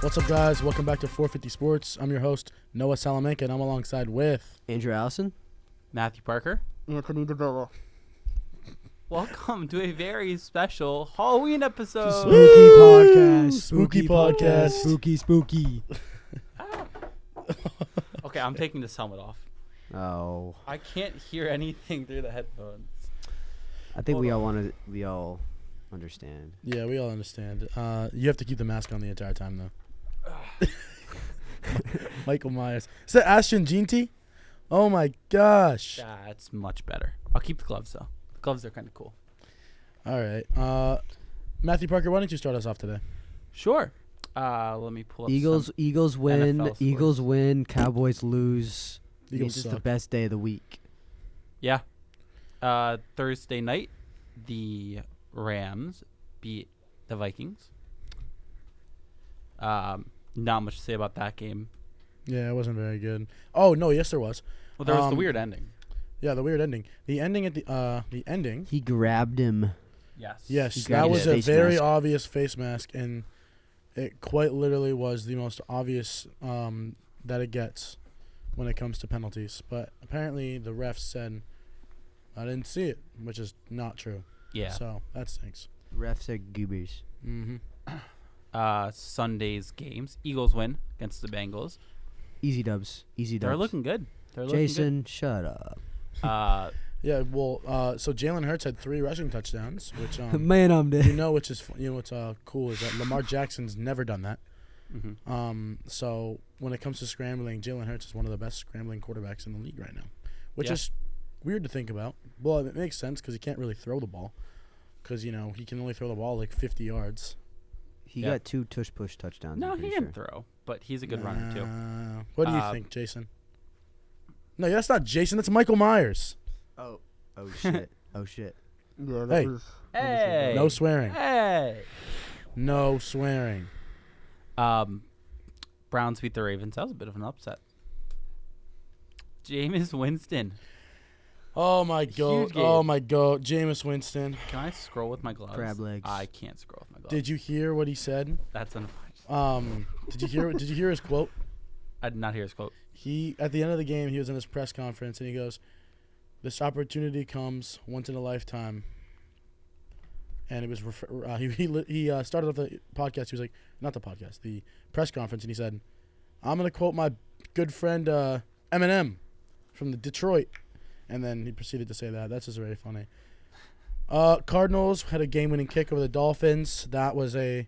What's up, guys? Welcome back to 450 Sports. I'm your host, Noah Salamanca, and I'm alongside with... Andrew Allison. Matthew Parker. Anthony Davila. Welcome to a very special Halloween episode. Spooky podcast. Spooky podcast. Spooky. Okay, I'm taking this helmet off. Oh. I can't hear anything through the headphones. I think Hold we on. all understand. Yeah, we all understand. You have to keep the mask on the entire time, though. Michael Myers. Is that Ashton Ginty? Oh, my gosh. That's much better. I'll keep the gloves, though. The gloves are kind of cool. All right. Matthew Parker, why don't you start us off today? Sure. Let me pull up Eagles win. NFL scores. Eagles win. Cowboys lose. Eagles This is suck. the best day of the week. Yeah. Thursday night, the Rams beat the Vikings. Not much to say about that game. Yeah, it wasn't very good. Oh, no, yes, there was. Well, there was the weird ending. Yeah, the weird ending. The ending at the ending. He grabbed him. Yes. Yes, He that grabbed was his a face very mask. obvious face mask, and it quite literally was the most obvious that it gets when it comes to penalties. But apparently the refs said, I didn't see it, which is not true. Yeah. So that stinks. Refs are goobers. Mm-hmm. Sunday's games. Eagles win against the Bengals. Easy dubs. Easy dubs. They're looking good. They're looking Jason, shut up. good. Yeah, well, so Jalen Hurts had 3 rushing touchdowns, which Man, I'm dead. what's cool is that Lamar Jackson's never done that. Mhm. So when it comes to scrambling, Jalen Hurts is one of the best scrambling quarterbacks in the league right now, which Yeah. is weird to think about. Well, it makes sense because he can't really throw the ball because, he can only throw the ball like 50 yards. He Yeah. got 2 tush-push touchdowns. No, I'm he pretty can sure. throw, but he's a good runner too. What do you think, Jason? No, that's not Jason. That's Michael Myers. Oh shit. Oh shit. Yeah, Hey. Hey. No swearing. Hey. No swearing. Browns beat the Ravens. That was a bit of an upset. Jameis Winston. Oh, my Huge God. game. Oh, my God. Jameis Winston. Can I scroll with my gloves? Crab legs. I can't scroll with my gloves. Did you hear what he said? That's unfortunate. Did you hear his quote? I did not hear his quote. He at the end of the game, he was in his press conference and he goes, "This opportunity comes once in a lifetime." And it was he started off the podcast. He was like, not the podcast, the press conference, and he said, "I'm gonna quote my good friend Eminem from the Detroit," and then he proceeded to say that. That's just very funny. Cardinals had a game-winning kick over the Dolphins. That was a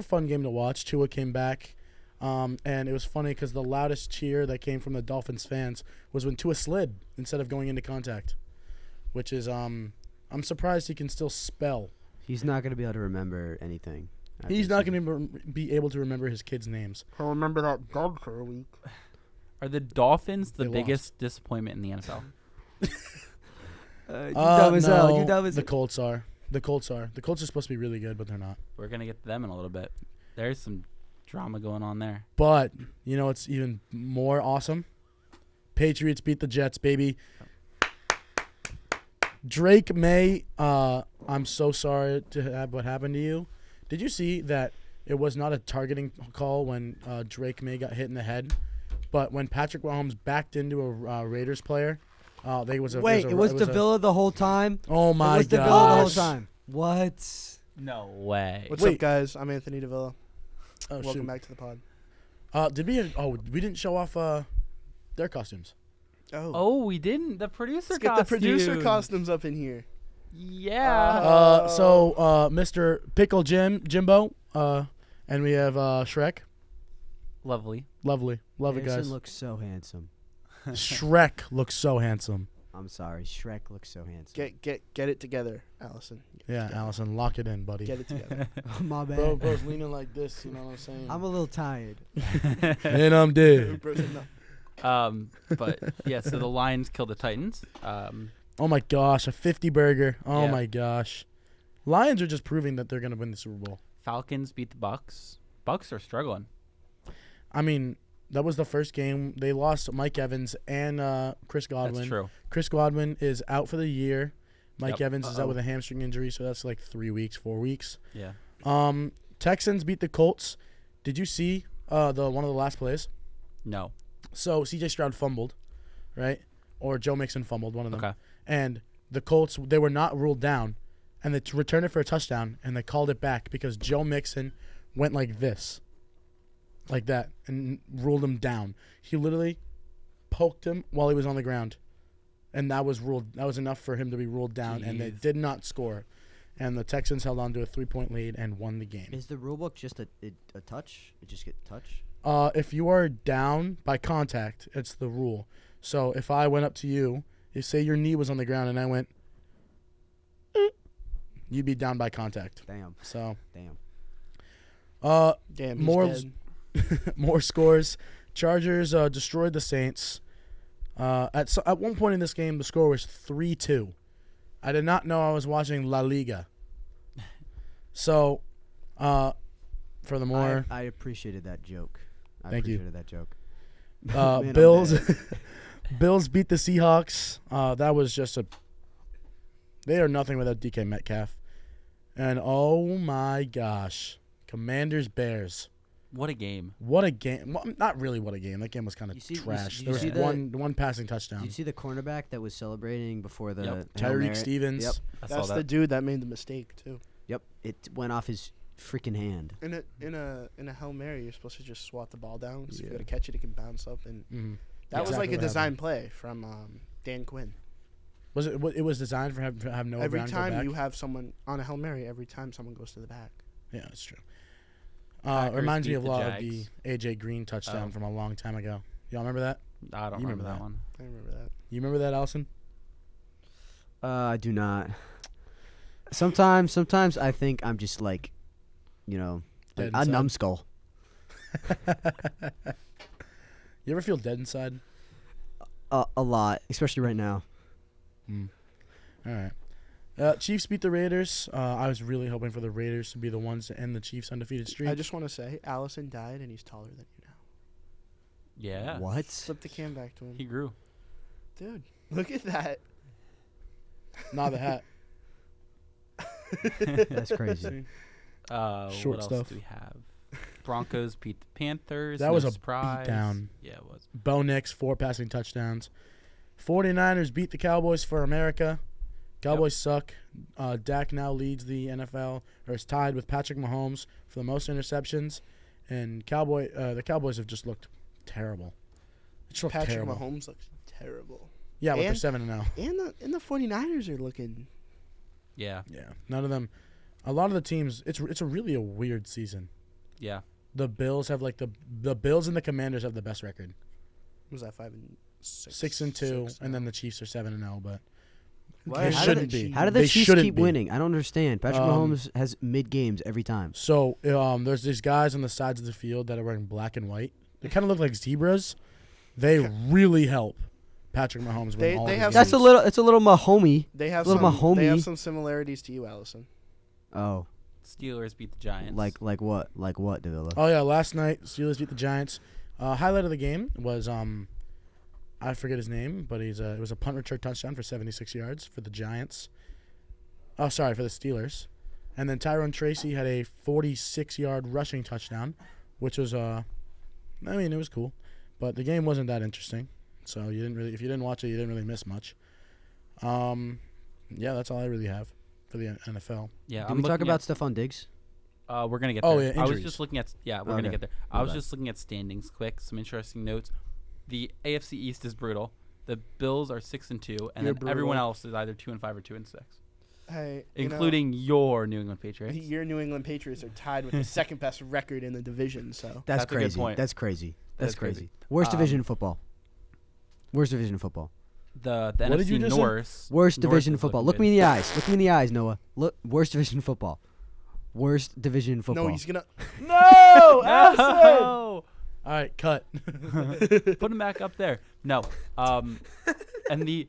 fun game to watch. Tua came back. And it was funny because the loudest cheer that came from the Dolphins fans was when Tua slid instead of going into contact, which is I'm surprised he can still spell. He's not going to be able to remember anything. He's not going to be able to remember his kids' names. I'll remember that dog for a week. Are the Dolphins the They biggest disappointment in the NFL? You dumb as hell. You No, dumb as the Colts are. The Colts are supposed to be really good, but they're not. We're gonna get to them in a little bit. There's some drama going on there. But you know what's even more awesome? Patriots beat the Jets, baby. Drake May, I'm so sorry to have what happened to you. Did you see that it was not a targeting call when Drake May got hit in the head, but when Patrick Mahomes backed into a Raiders player, it was Davila the whole time? Oh my It was Davila the whole gosh! time. What? No way. What's Wait. up, guys? I'm Anthony Davila. Oh, Welcome shoot. back to the pod. We didn't show off their costumes. Oh, we didn't. The producer Let's get the producer costumes. costumes up in here. Yeah. So Mr. Pickle Jimbo, and we have Shrek. Lovely. Lovely it, Harrison guys. looks so handsome. Shrek looks so handsome. I'm sorry. Shrek looks so handsome. Get it together, Allison. Yeah, Allison, lock it in, buddy. Get it together. My bad. Bro's leaning like this, you know what I'm saying? I'm a little tired. And I'm dead. Bro said no. But yeah, so the Lions killed the Titans. Oh my gosh, a 50 burger. Oh Yeah. my gosh. Lions are just proving that they're gonna win the Super Bowl. Falcons beat the Bucks. Bucks are struggling. I mean, that was the first game. They lost Mike Evans and Chris Godwin. That's true. Chris Godwin is out for the year. Mike Yep. Evans is out with a hamstring injury, so that's like 3 weeks, 4 weeks. Yeah. Texans beat the Colts. Did you see the one of the last plays? No. So C.J. Stroud fumbled, right? Or Joe Mixon fumbled, one of them. Okay. And the Colts, they were not ruled down, and they returned it for a touchdown, and they called it back because Joe Mixon went like this, like that, and ruled him down. He literally poked him while he was on the ground, and that was enough for him to be ruled down, and they did not score. And the Texans held on to a 3-point lead and won the game. Is the rulebook just a touch? It just get touch? If you are down by contact, it's the rule. So if I went up to you, you say your knee was on the ground and I went, you'd be down by contact. Damn. So Damn. Damn, he's more dead. more scores. Chargers destroyed the Saints. At one point in this game, the score was 3-2. I did not know I was watching La Liga. So, furthermore, I appreciated that joke. Thank you. That joke. Man, I'm Bills dead. Bills beat the Seahawks. That was just they are nothing without DK Metcalf. And oh my gosh, Commanders Bears. What a game. What a game. Well, not really what a game. That game was kind of You trash. see There was the- one passing Did touchdown. you see the cornerback that was celebrating before the Yep. Hail Mary? Tyreek Stevens. Yep. I saw That's that. the dude that made the mistake too. Yep. It went off his freaking hand. In a Hail Mary, you're supposed to just swat the ball down. So if you Yeah. go to catch it, it can bounce up. And Mhm. that was Exactly like a what design happened. play from Dan Quinn. Was it? It was designed for have Noah Every Brown go time back? you have someone on a Hail Mary, every time someone goes to the back. Yeah, that's true. Packers Reminds me beat of a the lot of the Jags. AJ Green touchdown Oh. from a long time ago. Y'all remember that? I don't You remember remember that that. one. I remember that. You remember that, Allison? I do not. Sometimes I think I'm just like, Dead a inside? numbskull. You ever feel dead inside? A lot, especially right now. All right. Chiefs beat the Raiders. I was really hoping for the Raiders to be the ones to end the Chiefs' undefeated streak. I just want to say, Allison died and he's taller than you now. Yeah. What? Flip the cam back to him. He grew. Dude, look at that. Not the hat. That's crazy. See? What Short else stuff. do we have? Broncos beat the Panthers. That no was a surprise. beatdown. Yeah, it was. Bo Nix, 4 passing touchdowns. 49ers beat the Cowboys for America. Cowboys suck. Dak now leads the NFL, or is tied with Patrick Mahomes for the most interceptions. And the Cowboys have just looked terrible. It just looked Patrick terrible. Mahomes looks terrible. Yeah, but they're And- 7-0. And the 49ers are looking. Yeah. Yeah, none of them. A lot of the teams. It's really a weird season. Yeah. The Bills have the Bills and the Commanders have the best record, Was that 5-6? 6-2, and then the Chiefs are 7-0. But Why- they how shouldn't did- be. How do the They Chiefs shouldn't keep be. winning? I don't understand. Patrick Um, Mahomes has mid games every time. So there's these guys on the sides of the field that are wearing black and white. They kind of look like zebras. They really help Patrick Mahomes win They- all they his have games. It's a little Mahomey. They have Little some. They have Mahomey. some similarities to you, Allison. Oh, Steelers beat the Giants. like what? Like what, Davila? Oh yeah, last night Steelers beat the Giants. Highlight of the game was I forget his name, but it was a punt return touchdown for 76 yards for the Giants. Oh, sorry, for the Steelers. And then Tyrone Tracy had a 46-yard rushing touchdown, which was it was cool, but the game wasn't that interesting. So if you didn't watch it, you didn't really miss much. Yeah, that's all I really have for the NFL. yeah. Did I'm we talk looking about at- Stephon Diggs? We're gonna get Oh, there. yeah, I was injuries. just looking at. Yeah, we're Okay. gonna get there. My I was bad. just looking at standings. Quick, some interesting notes. The AFC East is brutal. The Bills are 6-2, and You're then everyone brutal. else is either 2-5 or 2-6, Hey, including your New England Patriots. your New England Patriots are tied with the second best record in the division. So That's That's a good crazy. point. That's crazy. That That's is crazy. crazy. Worst Um, division in football. Worst division in football. The What did NFC you just say? North. Worst North division in is football. looking Look good. me in the eyes. Look me in the eyes, Noah. Look. Worst division in football. Worst division in football. no, he's gonna. No, Allison! All right, cut. Put him back up there. No. And the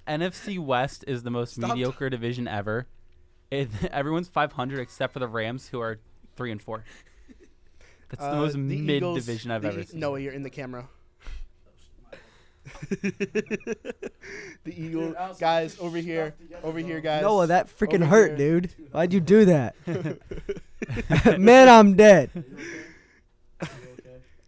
NFC West is the most Stop. mediocre division ever. Everyone's 500 except for the Rams, who are 3-4. That's the most mid Eagles- division I've ever seen. No, you're in the camera. The Eagle guys over here, guys. Noah, that freaking Over hurt, here. dude. Why'd you do that? Man, I'm dead.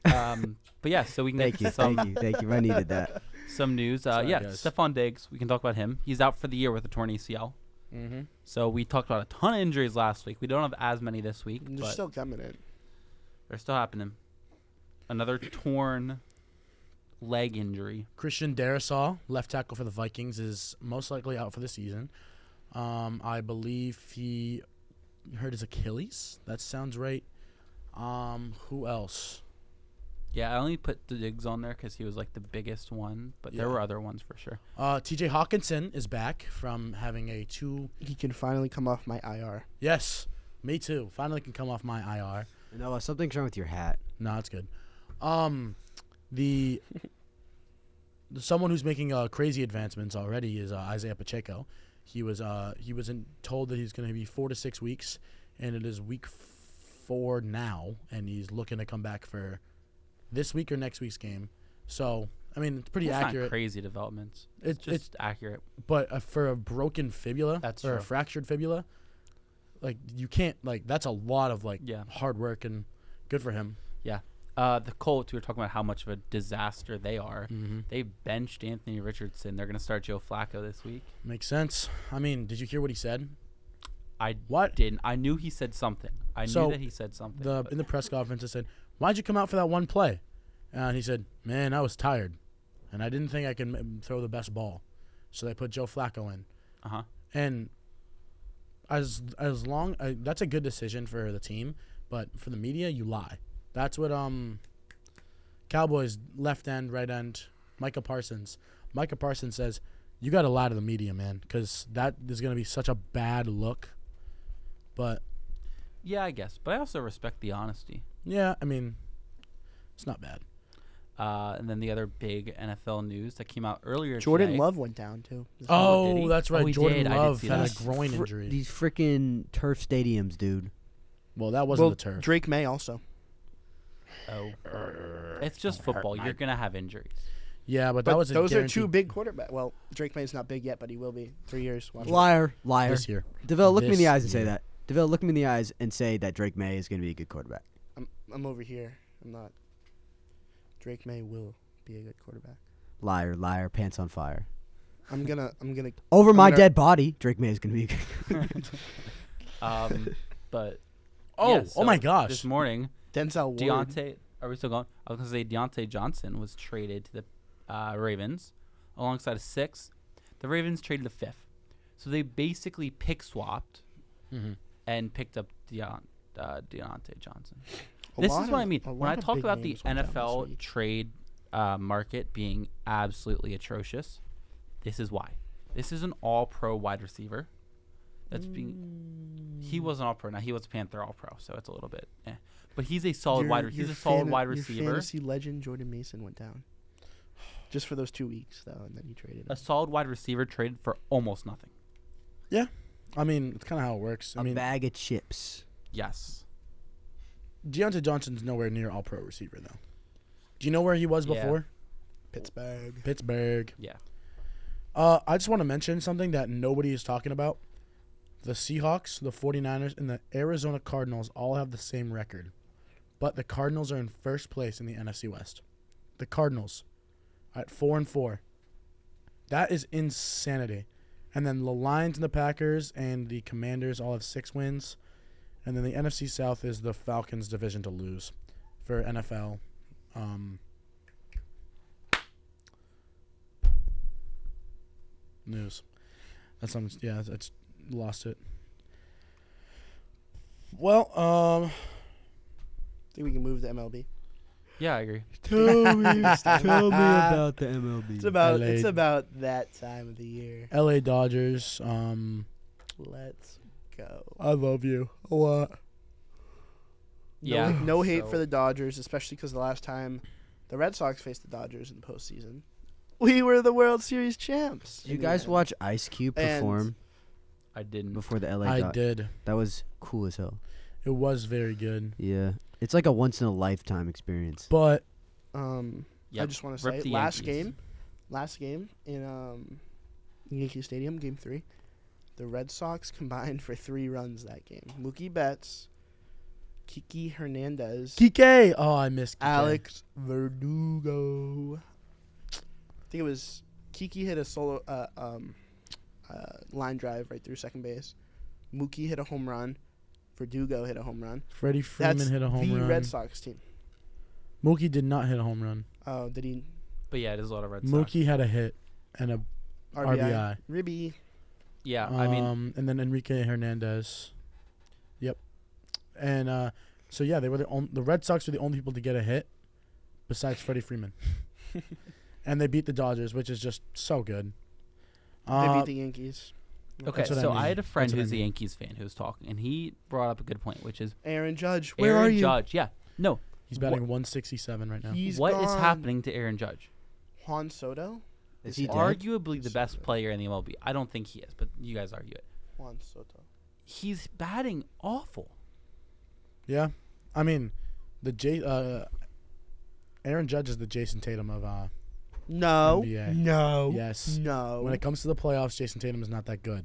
But yeah, so we can Thank get you, some thank you. I needed that. some news. Sorry, Yeah, guys. Stephon Diggs. We can talk about him. He's out for the year with a torn ACL. Mm-hmm. So we talked about a ton of injuries last week. We don't have as many this week, They're but still coming in. they're still happening. Another torn leg injury. Christian Darrisaw, left tackle for the Vikings, is most likely out for the season. I believe he hurt his Achilles. That sounds right. Who else? Yeah, I only put the Diggs on there because he was like the biggest one, but there Yeah. were other ones for sure. T.J. Hawkinson is back from having a 2. He can finally come off my IR. Yes, me too. Finally can come off my IR. Noah, something's wrong with your hat. No, it's good. The someone who's making crazy advancements already is Isaiah Pacheco. He was told that he's going to be 4 to 6 weeks, and it is week 4 now, and he's looking to come back for this week or next week's game. So I mean, it's pretty It's accurate. not crazy developments. It's Just accurate. but for a broken fibula That's or a true. fractured fibula, like you can't that's a lot of Yeah. hard work, and good for him. The Colts, we were talking about how much of a disaster they are. Mm-hmm. They benched Anthony Richardson. They're going to start Joe Flacco this week. Makes sense. I mean, did you hear what he said? I What? didn't. I knew he said something. I So, knew that he said something. In the press conference, I said, "Why'd you come out for that one play?" And he said, "Man, I was tired, and I didn't think I could throw the best ball, so they put Joe Flacco in." Uh-huh. And as long that's a good decision for the team, but for the media, you lie. That's what Cowboys left end, right end, Micah Parsons says, "You got to lie to the media, man, because that is going to be such a bad look." But Yeah, I guess. But I also respect the honesty. yeah, I mean, it's not bad. And then the other big NFL news that came out earlier Jordan today. Love went down too. did Oh, he? that's right. Oh, he Jordan did. I did Love see had that. a groin injury. These freaking turf stadiums, dude. Well, that wasn't Well, the turf. Drake May also. Oh. It's just football. You're going to have injuries. Yeah, but But that was those are two guaranteed big quarterbacks. Well, Drake May's not big yet, but he will be 3 years. Watch out. Liar, liar. this year. DeVille, look me in the This eyes and say year. that. DeVille, look me in the eyes and say that Drake May is going to be a good quarterback. I'm over here. I'm not. Drake May will be a good quarterback. Liar, liar, pants on fire. I'm gonna. Over my gonna- dead body, Drake May is going to be a good But Oh, yeah, oh so my gosh. This morning, Denzel Ward. Deontay, are we still going? I was going to say Deontay Johnson was traded to the Ravens alongside a 6th. The Ravens traded the 5th. So they basically pick swapped Mm-hmm. and picked up Deontay Johnson. A This lot is what of- I mean. a When I lot of talk big about the names went down this NFL week. trade market being absolutely atrocious, this is why. This is an all-pro wide receiver. That's being. He was an all-pro. Now he was a Panther all-pro, so it's a little bit. But he's a solid he's a solid wide Your receiver. fantasy legend Jordan Mason went down. Just for those 2 weeks though, and then you traded A him. solid wide receiver traded for almost nothing. I mean, it's kind of how it works. I a mean, bag of chips. Yes. Deontay Johnson's nowhere near all-pro receiver, though. Do you know where he was Yeah. before? Pittsburgh. Pittsburgh. Yeah. I just want to mention something that nobody is talking about. The Seahawks, the 49ers, and the Arizona Cardinals all have the same record. But the Cardinals are in first place in the NFC West. The Cardinals at 4-4. That is insanity. And then the Lions and the Packers and the Commanders all have 6 wins. And then the NFC South is the Falcons division to lose for NFL. News. That's something. Yeah, it's lost it. Well, Think we can move to MLB. Yeah, I agree. Tell me about the MLB. It's about that time of the year. LA Dodgers. Let's go. I love you a lot. Yeah. No hate so- for the Dodgers, especially because the last time the Red Sox faced the Dodgers in the postseason, we were the World Series champs. Did you in the guys end. watch Ice Cube And- perform I didn't. before the LA I Dodgers? did. That was cool as hell. It was very good. Yeah. It's like a once in a lifetime experience. But I Yep. just want to Rip say, the last Yankees. game in Yankee Stadium, Game 3, the Red Sox combined for 3 runs that game. Mookie Betts Kiki Hernandez, Kike. Oh, I missed Kike. Alex Verdugo. I think it was Kiki hit a solo line drive right through second base. Mookie hit a home run. Verdugo hit a home run. Freddie Freeman That's hit a home the run. Red Sox team. Mookie did not hit a home run. Oh, did he? But yeah, it is a lot of Red Sox. Mookie had a hit and a RBI. Ribby. Yeah, I mean, and then Enrique Hernandez. Yep. And so yeah, they were the Red Sox were the only people to get a hit, besides Freddie Freeman. And they beat the Dodgers, which is just so good. They beat the Yankees. okay, that's what I so mean. I had a friend That's what I who's a mean. Yankees fan who was talking, and he brought up a good point, which is Aaron Judge. Where Aaron are you? Judge. Yeah, no, He's batting 167 right now. He's what is gone. happening to Aaron Judge? Juan Soto. Is he dead? Arguably the Yes, best sir. player in the MLB. I don't think he is, but you guys argue it. Juan Soto. He's batting awful. Yeah, I mean, Aaron Judge is the Jason Tatum of No. NBA. No. Yes. No. When it comes to the playoffs, Jason Tatum is not that good.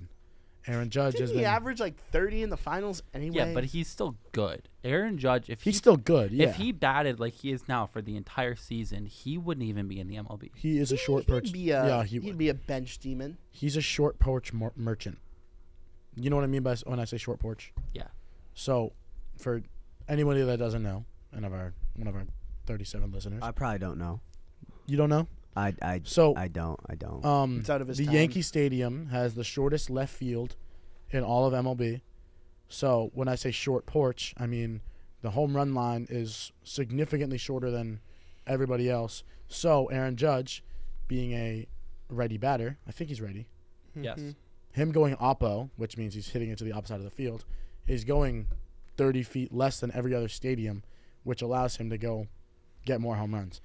Aaron Judge has Didn't he been. average like 30 in the finals anyway? Yeah, but he's still good. Aaron Judge, if He's still good. Yeah. if he batted like he is now for the entire season, he wouldn't even be in the MLB. He is a short perch. Yeah, he he'd would. be a bench demon. He's a short porch merchant. You know what I mean by when I say short porch? Yeah. So, for anybody that doesn't know, and one of our 37 listeners, I probably don't know. you don't know. I don't. It's out of his the time. Yankee Stadium has the shortest left field in all of MLB. So when I say short porch, I mean the home run line is significantly shorter than everybody else. So Aaron Judge, being a righty batter, I think he's righty. Yes. Him going oppo, which means he's hitting it to the opposite side of the field, is going 30 feet less than every other stadium, which allows him to go get more home runs.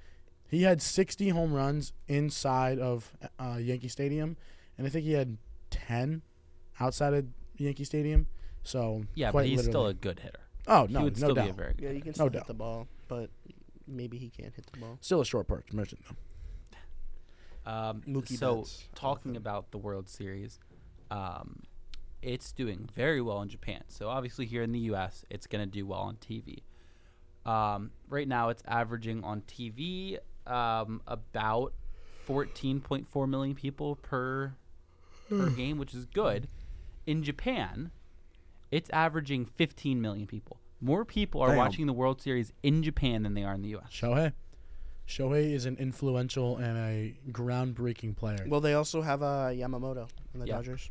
He had 60 home runs inside of Yankee Stadium, and I think he had 10 outside of Yankee Stadium. So Yeah, quite but he's still literally. a good hitter. Oh He no, would no still be a doubt. very good. Yeah, you hitter. can still doubt. hit the ball, but maybe he can't hit the ball. Still a short porch merchant though. Mookie So Betts. talking about the World Series, it's doing very well in Japan. So obviously here in the U.S., it's going to do well on TV. Right now, it's averaging on TV about 14.4 million people per game, which is good. In Japan, it's averaging 15 million people. More people are Damn. watching the World Series in Japan than they are in the U.S. Shohei is an influential and a groundbreaking player. Well, they also have Yamamoto in the Yeah. Dodgers.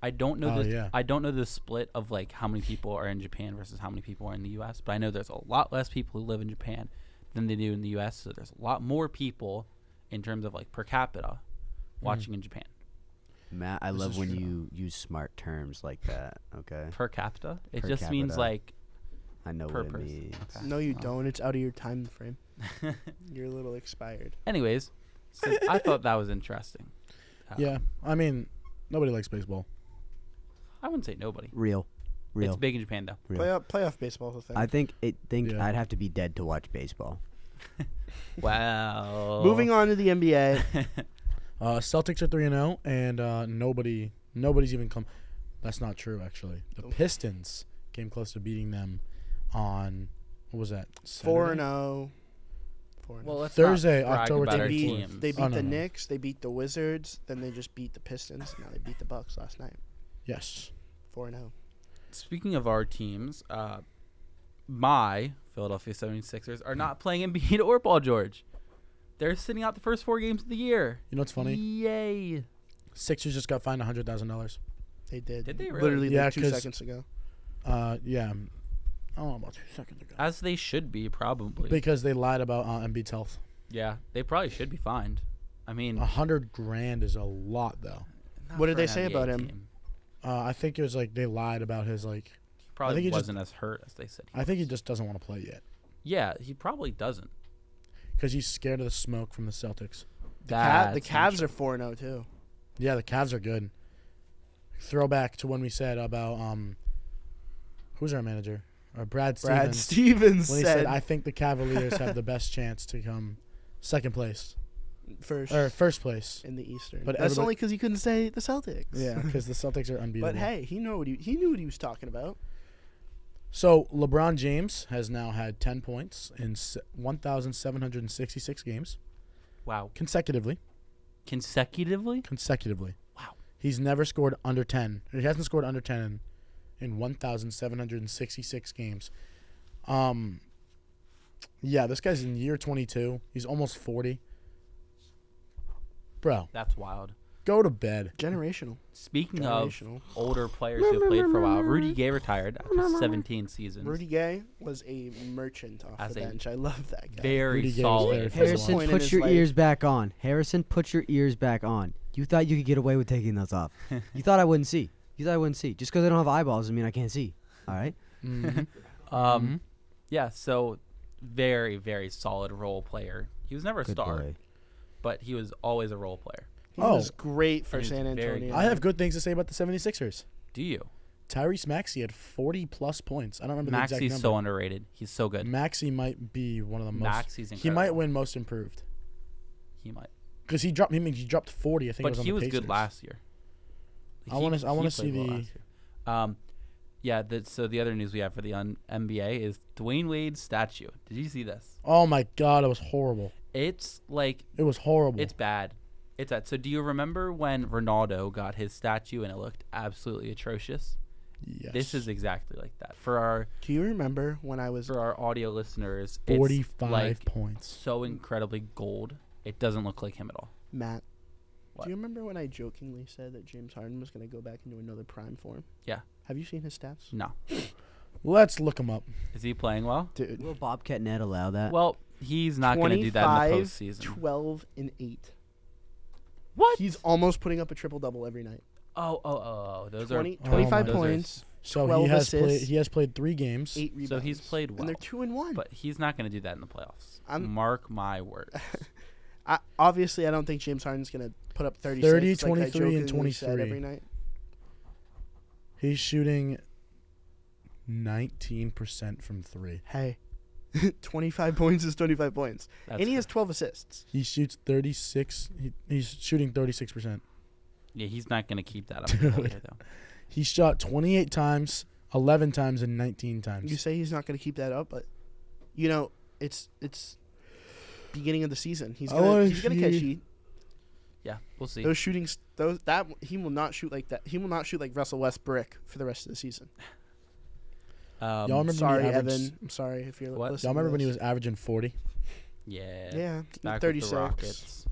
I don't know Oh, the yeah. I don't know the split of like how many people are in Japan versus how many people are in the U.S. But I know there's a lot less people who live in Japan than they do in the U.S. So there's a lot more people in terms of like per capita watching in Japan. Matt, I This love is when true. you use smart terms like that. Okay, Per capita, it Per just means capita. like I know per what it person. means. Okay. No, you Oh. don't. It's out of your time frame. You're a little expired. Anyways, so I thought that was interesting. Yeah, I mean, nobody likes baseball. I wouldn't say nobody. Real. It's big in Japan though. Real. Playoff baseball is a thing. I think Yeah. I'd have to be dead to watch baseball. Wow. Moving on to the NBA. Celtics are 3-0, and nobody's even come. That's not true, actually. The Pistons came close to beating them on what was that? 4-0. Well, let's Thursday, not brag October about our 18th. teams. They beat Oh, no, the no. Knicks. They beat the Wizards. Then they just beat the Pistons. Now they beat the Bucks last night. Yes. 4-0. Speaking of our teams, my Philadelphia 76ers are not playing Embiid or Paul George. They're sitting out the first 4 games of the year. You know what's funny? Yay. Sixers just got fined $100,000. They did. Did they really? Literally Yeah, like 2 'cause- seconds ago. Yeah. I don't know about 2 seconds ago. As they should be, probably. Because they lied about Embiid's health. Yeah, they probably should be fined. I mean, $100,000 is a lot, though. not What did for they an say NBA about him? team. I think it was like they lied about his like. He probably think he just- wasn't as hurt as they said. I think he just doesn't want to play yet Yeah, he probably doesn't. because he's scared of the smoke from the Celtics. The That's Cavs are 4-0 too. Yeah, the Cavs are good. Throwback to when we said about who's our manager? Brad Brad Stevens. Stevens When he said said, "I think the Cavaliers have the best chance to come second place first or first place." in the Eastern. But That's everybody- only because he couldn't say the Celtics. Yeah, because the Celtics are unbeatable. But hey, he knew what he was talking about. So LeBron James has now had 10 points in 1,766 games Wow. consecutively. Consecutively? Wow. He's never scored under 10. He hasn't scored under 10 in 1,766 games. Yeah, this guy's in year 22. He's almost 40. Bro, That's wild. go to bed. Generational. Speaking of Generational. older players who have played for a while, Rudy Gay retired after 17 seasons. Rudy Gay was a merchant off As the a bench. I love that guy. Very Rudy Gay was solid. very Harrison, point in put his your life. ears back on. Harrison, put your ears back on. You thought you could get away with taking those off. You thought I wouldn't see. Just because I don't have eyeballs doesn't mean I can't see. All right? Mm-hmm. Yeah, so very, very solid role player. He was never a Good star, boy. but he was always a role player. He Oh. was great for He was San very Antonio. I have good things to say about the 76ers. Do you? Tyrese Maxey had 40-plus points. I don't remember the exact Maxey's number. so underrated. He's so good. Maxey might be one of the most. Maxey's He incredible. might win most improved He might. because he dropped. He dropped 40. I think. But it was on he the was Pacers. good last year. I wanna He see played well the- last year. Yeah. So the other news we have for the NBA is Dwayne Wade's statue. Did you see this? Oh my God! It was horrible. It's like It was horrible. it's bad. It's bad. So do you remember when Ronaldo got his statue and it looked absolutely atrocious? Yes. This is exactly like that. For Do you remember when I was our audio listeners, 45 it's like points. so incredibly gold. It doesn't look like him at all. Matt? What? Do you remember when I jokingly said that James Harden was going to go back into another prime form? Yeah. Have you seen his stats? No. Let's look him up. Is he playing well? Dude. Will Bobcat Ned allow that? Well, he's not going to do that in the 25, postseason. 12 and 8. What? He's almost putting up a triple double every night. Oh. Those 20, Oh 25 my points, So 12 he has played. assists, He has played 3 games. 8 rebounds. So he's played well. And they're 2-1. But he's not going to do that in the playoffs. I'm- Mark my words. Obviously, I don't think James Harden's going to put up 36. 30, like I 23, and jokingly said 23. every night. He's shooting 19% from 3. Hey, 25 points is 25 points. That's And he has 12 assists. He shoots 36. He's shooting 36%. Yeah, he's not going to keep that up. Dude. all year, though. He shot 28 times, 11 times, and 19 You times. say he's not going to keep that up, but it's beginning of the season. He's I wanna gonna catch see- heat. Yeah, we'll see. Those shootings, that he will not shoot like that. He will not shoot like Russell Westbrook for the rest of the season. Y'all remember Sorry, when he averaged, Evan. I'm sorry if you're What? listening. Y'all remember to when he this. was averaging 40? Yeah. Yeah, Back 36. with the Rockets.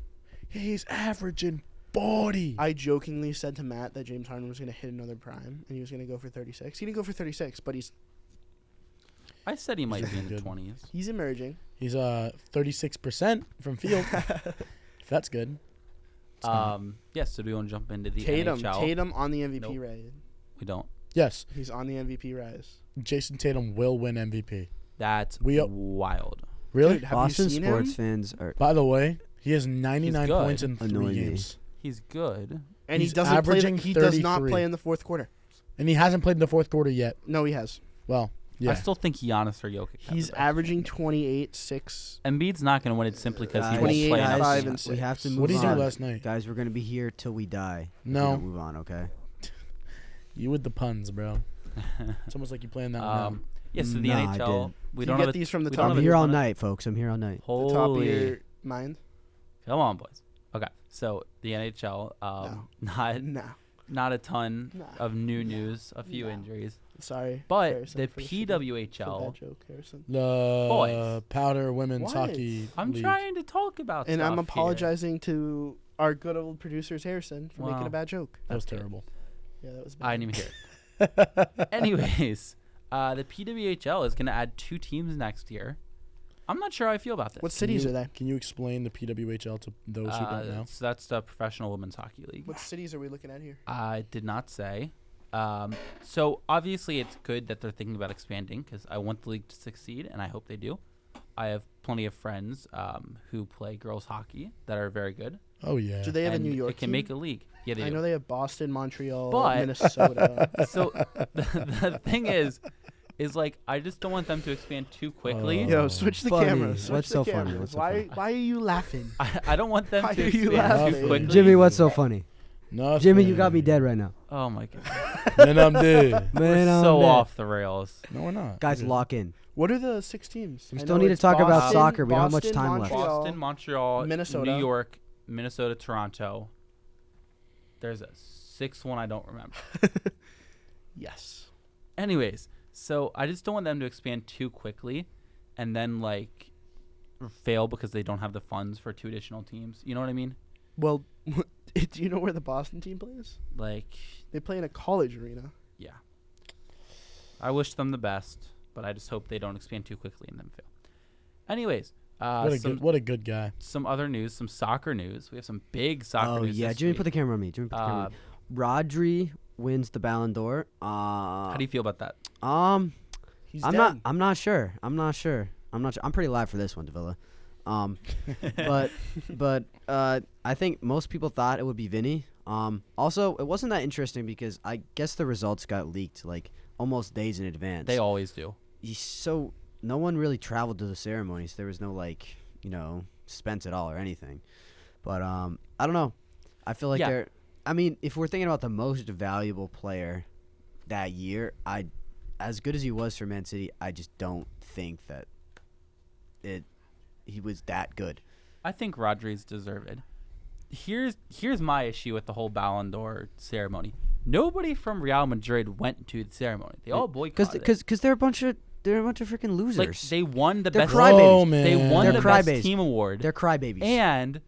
He's averaging 40. I jokingly said to Matt that James Harden was going to hit another prime and he was going to go for 36. He didn't go for 36, but I said he might be in the Good. 20s. he's emerging. He's 36% from field. If that's good. It's not. Yeah, so do we want to jump into the Tatum NHL? on the MVP Nope. rise. We don't. Yes, He's on the MVP rise. Jason Tatum will win MVP. That's We- wild. Really? Dude, have Boston you seen sports him? fans are By the way, he has 99 He's good. points in 3 Annoy me. games. He's good. And He's he doesn't play. averaging He does not 33. play in the fourth quarter. And he hasn't played in the fourth quarter yet. No, he has. Well, yeah. I still think Giannis or Jokic. have He's the best. averaging 28, 6. Embiid's not going to win it simply because he won't 28, play enough. 5, games. and we have to 6. move What did he do on. last night? Guys, we're going to be here till we die. if we No. don't move on, okay? You with the puns, bro. It's almost like you playing that one out. Yeah, so the Nah, I NHL. didn't. We Do don't you have get these from the we top don't I'm have here a- all night, folks. I'm here all night. The top of Holy. your mind? Come on, boys. Okay, so the NHL. Not a ton Nah. of new news. A few No. injuries. Sorry. But Harrison, the for the bad PWHL. joke, Harrison. The Boys. Powder Women's What? Hockey I'm League. trying to talk about And stuff I'm here. apologizing to our good old producers, Harrison, for making Wow. a bad joke. That was That's good. terrible. Yeah, that was bad. I didn't even hear it. Anyways, the PWHL is going to add 2 teams next year. I'm not sure how I feel about this. What cities you- are they? Can you explain the PWHL to those who don't know? So that's the Professional Women's Hockey League. What cities are we looking at here? I did not say. So obviously it's good that they're thinking about expanding because I want the league to succeed and I hope they do. I have plenty of friends who play girls hockey that are very good. Oh yeah. Do they have a and New York It can team? make a league. Yeah, they I do. know they have Boston, Montreal, But- Minnesota. So the thing is like I just don't want them to expand too quickly. Oh. Yo, switch the Funny. camera. Switch What's the so funny? cameras. What's so why? funny? Why are you laughing? I don't want them Why to are you expand laughing? too quickly. Jimmy, what's so funny? Nothing. Jimmy, you got me dead right now. Oh my god. Then I'm dead. Man, We're I'm so dead. off the rails. No, we're not. Guys, We're good. lock in. What are the 6 teams? We I still know need to it's talk about Boston, soccer. We don't have much Boston, time left. Montreal, Boston, Montreal, Minnesota. New York, Minnesota, Toronto. There's a 6th one I don't remember. Yes. Anyways, so I just don't want them to expand too quickly and then like fail because they don't have the funds for 2 additional teams. You know what I mean? Well, do you know where the Boston team plays? Like, They play in a college arena. yeah. I wish them the best, but I just hope they don't expand too quickly and then fail. Anyways, What a good guy. some other news, some soccer news. We have some big soccer Oh news. yeah, this Jimmy, week. put the camera on me. Jimmy, put the camera on me. Rodri wins the Ballon d'Or. How do you feel about that? He's I'm dead. not. I'm not sure. I'm pretty live for this one, Davila. But I think most people thought it would be Vinny. Also, it wasn't that interesting because I guess the results got leaked like almost days in advance. They always do. So no one really traveled to the ceremonies. There was no suspense at all or anything. But I don't know. I feel like Yeah. I mean, if we're thinking about the most valuable player that year, as good as he was for Man City, I just don't think that he was that good. I think Rodri's deserved. Here's my issue with the whole Ballon d'Or ceremony. Nobody from Real Madrid went to the ceremony. They all boycotted. Because they're a bunch of freaking losers. Like they won the They're best. crybabies. Oh, man. They won They're the crybabies. best team award. They're crybabies. And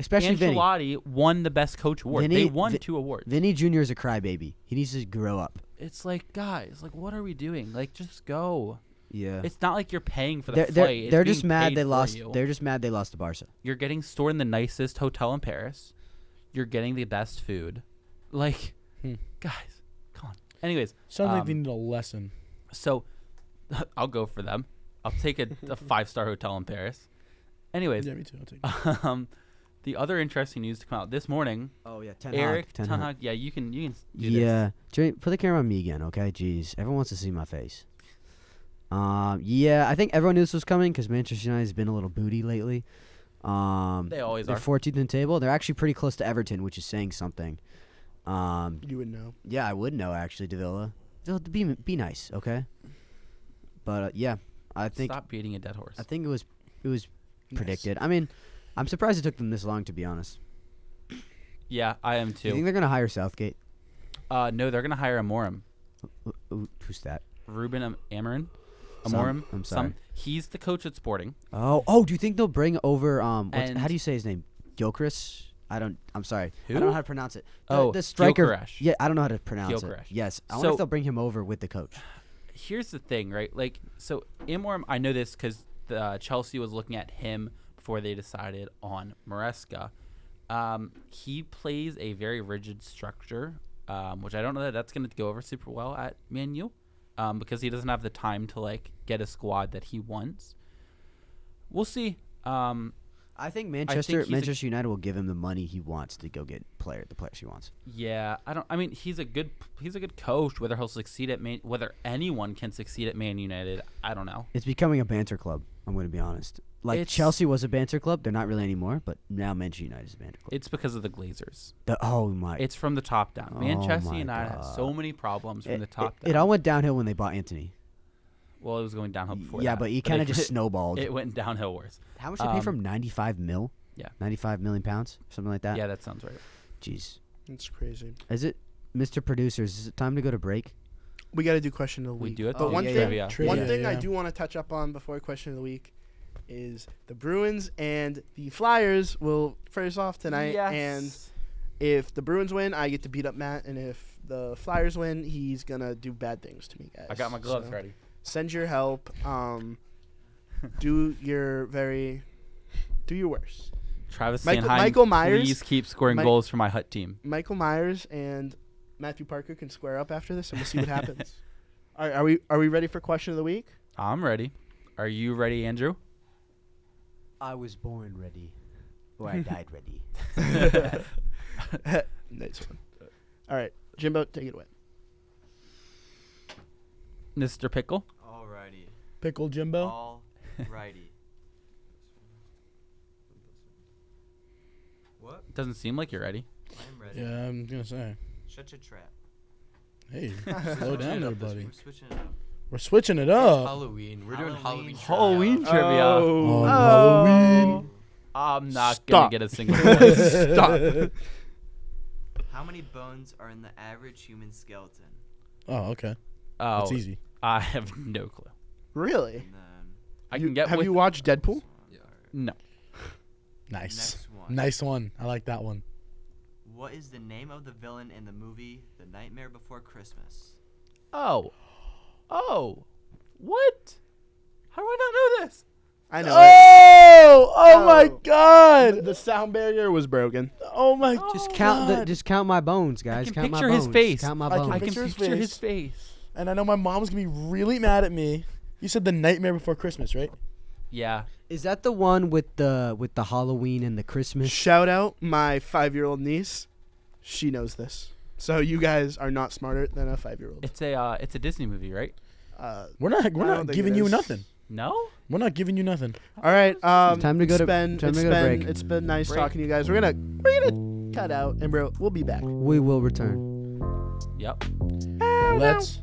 Especially Vinny. Ancelotti won the best coach award. Vinny- They won Vi- 2 awards. Vinny Jr. is a crybaby. He needs to grow up. It's like, guys, like, what are we doing? Like, just go. Yeah. It's not like you're paying for the They're flight. It's they're being just mad paid they for lost. you. They're just mad they lost to Barca. You're getting stored in the nicest hotel in Paris. You're getting the best food. Like, guys, come on. Anyways, Sounds like they need a lesson. so I'll go for them. I'll take a 5-star hotel in Paris. Anyways, Yeah, me too. I'll take it. the other interesting news to come out this morning. Oh yeah, Eric Ten Ten Hag. Hag. Yeah, you can do this. Yeah, Jimmy, put the camera on me again, okay? Jeez, everyone wants to see my face. Yeah, I think everyone knew this was coming because Manchester United has been a little booty lately. They always They're are. 14th in the table. They're actually pretty close to Everton, which is saying something. You would know. Yeah, I would know actually, Davila. Be nice, okay? But yeah, I think Stop beating a dead horse. it was predicted. I mean, I'm surprised it took them this long to be honest. Yeah, I am Do you think too. they're gonna hire Southgate? No, they're gonna hire Amorim. Who's that? Ruben Amorim. Some- Amorim. I'm sorry. He's the coach at Sporting. Oh, do you think they'll bring over And- how do you say his name? Gyökeres? I'm sorry. Who? I don't know how to pronounce it. Oh, the striker. Gyökeres. Yeah, I don't know how to pronounce Gyökeres. it. Yes. I wonder So- if they'll bring him over with the coach. Here's the thing, right? Like, so Amorim, I know this because Chelsea was looking at him before they decided on Maresca. He plays a very rigid structure, which I don't know that that's going to go over super well at Man U, because he doesn't have the time to like get a squad that he wants. We'll see. I think he's Manchester United will give him the money he wants to go get the players he wants. Yeah, I mean, he's a good coach. Whether he'll succeed at whether anyone can succeed at Man United, I don't know. It's becoming a banter club. I'm going to be honest. Like It's- Chelsea was a banter club, they're not really anymore. But now Manchester United is a banter club. It's because of the Glazers. Oh my! It's from the top down. Oh Manchester my United has so God. many problems from the top It down. all went downhill when they bought Anthony. Well, it was going downhill before Yeah, that. but he kind of it- just snowballed. It went downhill worse. How much did they pay from 95 mil? Yeah. 95 million pounds, something like that. Yeah, that sounds right. Jeez. It's crazy. Is it, Mr. Producers? Is it time to go to break? We got to do question of the We week. do it. Oh, But one yeah, thing, trivia. Trivia. one thing I yeah. do want to touch up on before question of the week is the Bruins and the Flyers will face off tonight. And if the Bruins win, I get to beat up Matt, and if the Flyers win, he's gonna do bad things to me, guys. I got my gloves So ready. Send your help. Do your worst. Travis Michael- Sanheim, Michael Myers- please keep scoring Mi- goals for my Hut team. Michael Myers and Matthew Parker can square up after this, and we'll see what happens. All right, are we ready for question of the week? I'm ready. Are you ready, Andrew? I was born ready. Or I died ready. Nice one. All right, Jimbo, take it away. Mr. Pickle? Alrighty. Pickle Jimbo. Alrighty. Doesn't seem like you're ready. I'm ready. Yeah, I'm gonna say. Shut your trap. Hey, slow down there, buddy. We're switching it up. We're switching it It's up. Halloween. We're doing Halloween. Halloween trivia. trivia. On Oh. Halloween. I'm not Stop. gonna get a single point. Stop. How many bones are in the average human skeleton? Oh, okay. Oh, That's easy. I have no clue. Really? And then I can get Have with you watched Deadpool? no. Nice. next one. Nice one. I like that one. What is the name of the villain in the movie The Nightmare Before Christmas? Oh, what? How do I not know this? I know it. Oh my Oh. God. The sound barrier was broken. Oh my Just Oh, count God. just count my bones, guys. can Count my picture his bones. face. Count my I can bones. I can picture picture his his face. And I know my mom's gonna be really mad at me. You said The Nightmare Before Christmas, right? Yeah. Is that the one with the Halloween and the Christmas? Shout out my 5-year-old niece. She knows this. So you guys are not smarter than a 5-year-old. It's a Disney movie, right? We're not I don't think giving it you is. nothing. No. We're not giving you nothing. All right. Time to go to- been, time to it's go to been, break. It's been nice Break. talking to you guys. We're gonna cut out and we'll be back. We will return. Yep. Let's.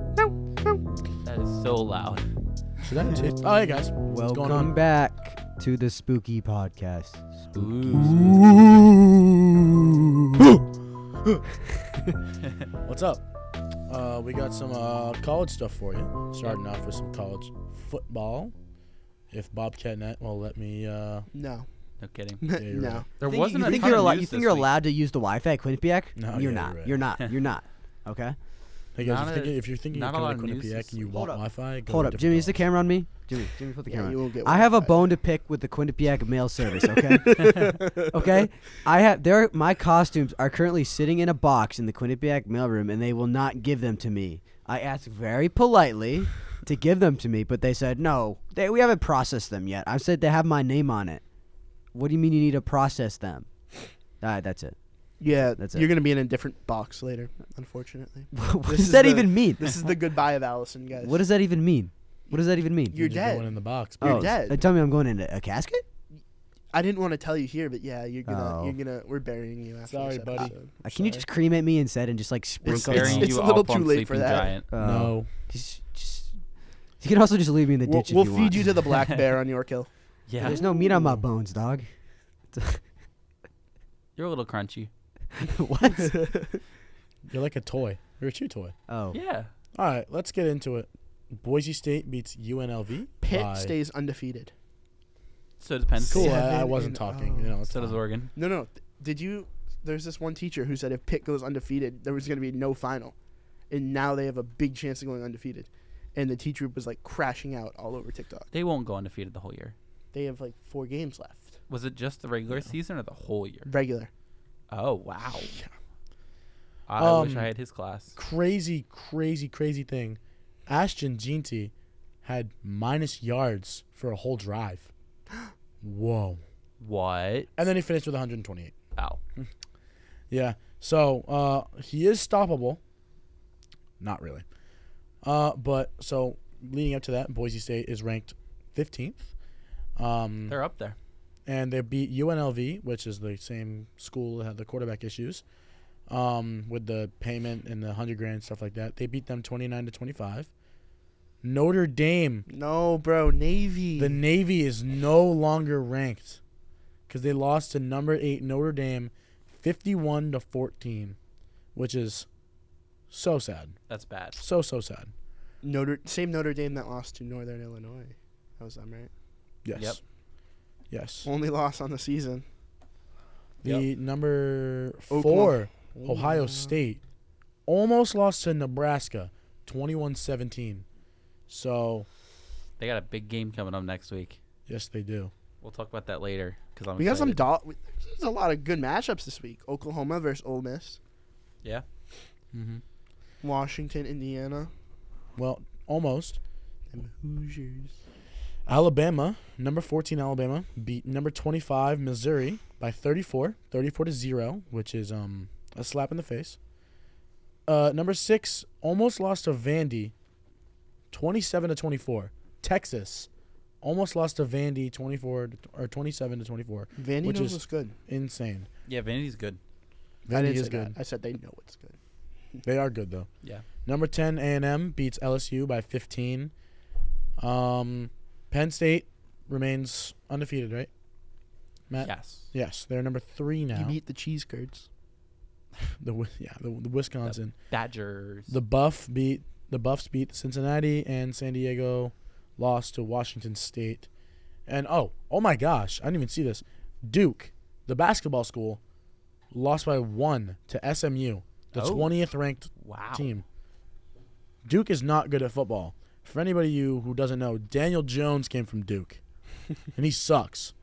That is so loud. Should I take? Oh, hey guys. What's going Welcome on? back to the Spooky Podcast. What's up? We got some college stuff for you. Starting off with some college football. If Bobcat Net will let me. No. No kidding. you're no. right. There You wasn't a think ton you're of allowed? news You think this you're week. allowed to use the Wi-Fi at Quinnipiac? No, you're yeah, not. you're right. You're not. You're not. Okay. Hey guys, Not if you're thinking you're not a lot coming to of news Quinnipiac this and you week. want Hold up. Wi-Fi, go Hold to up, different Jimmy. Is the college. camera on me? Jimmy, put the Yeah, camera you on. won't get I have a Wi-Fi. bone to pick with the Quinnipiac mail service. Okay. Okay. My costumes are currently sitting in a box in the Quinnipiac mailroom, and they will not give them to me. I asked very politely to give them to me, but they said no. We haven't processed them yet. I said they have my name on it. What do you mean you need to process them? All right, that's it. Yeah, That's you're it. gonna be in a different box later, unfortunately. What This does is that the- even mean? This is the goodbye of Allison, guys. What does that even mean? What does that even mean? You're just dead. going in the box. You're Oh, dead. Tell me I'm going into a casket? I didn't want to tell you here, but yeah, Oh. we're burying you after Sorry, this buddy. episode. Can you just cremate me instead and just like sprinkle? Burying it's you a little up on too late for Sleeping that. Giant. No. Just you can also just leave me in the We'll, ditch we'll if you feed want. you to the black bear on York Hill. Yeah. There's no meat on my bones, dog. You're a little crunchy. What? You're like a toy. You're a chew toy. Oh. Yeah. All right, let's get into it. Boise State beats UNLV. Pitt by- stays undefeated. So does Penn Cool. State. I 7 wasn't and talking. 0. You know, it's So does fine. Oregon. No. Did you? There's this one teacher who said if Pitt goes undefeated, there was going to be no final, and now they have a big chance of going undefeated. And the teacher was like crashing out all over TikTok. They won't go undefeated the whole year. They have like 4 games left. Was it just the regular Yeah. season or the whole year? Regular. Oh wow. I wish Um, I had his class. Crazy thing. Ashton Jeanty had minus yards for a whole drive. Whoa. What? And then he finished with 128. Ow. Yeah. So he is stoppable. Not really. But so leading up to that, Boise State is ranked 15th. They're up there. And they beat UNLV, which is the same school that had the quarterback issues, with the payment and the $100,000 and stuff like that. They beat them 29-25. Notre Dame, No, bro. Navy. the Navy is no longer ranked because they lost to number 8 Notre Dame, 51-14, which is so sad, That's bad. so sad. Same Notre Dame that lost to Northern Illinois. That was them, right? Yes. Yep. Yes. Only loss on the season. The number 4 Oklahoma. Ohio State almost lost to Nebraska, 21-17. So, They got a big game coming up next week. yes, they do. We'll talk about that later because I'm We got some. excited. There's a lot of good matchups this week. Oklahoma versus Ole Miss. Yeah. Mm-hmm. Washington, Indiana. Well, almost. And Hoosiers. Alabama, number 14 Alabama, beat number 25 Missouri by 34-0, which is a slap in the face. Number 6 almost lost to Vandy, 27-24. Texas almost lost to Vandy 27-24. Vandy which knows is what's good. insane. Yeah, Vandy's good. I Vandy didn't is say good. that. I said they know what's good. They are good though. Yeah. Number 10 A&M beats LSU by 15. Penn State remains undefeated, right? Matt? Yes. Yes, they're number 3 now. You beat the cheese curds. the Wisconsin. Badgers. The Buffs beat Cincinnati, and San Diego lost to Washington State. And oh my gosh, I didn't even see this. Duke, the basketball school, lost by 1 to SMU, the 20th ranked team. Duke is not good at football. For anybody who doesn't know, Daniel Jones came from Duke, and he sucks.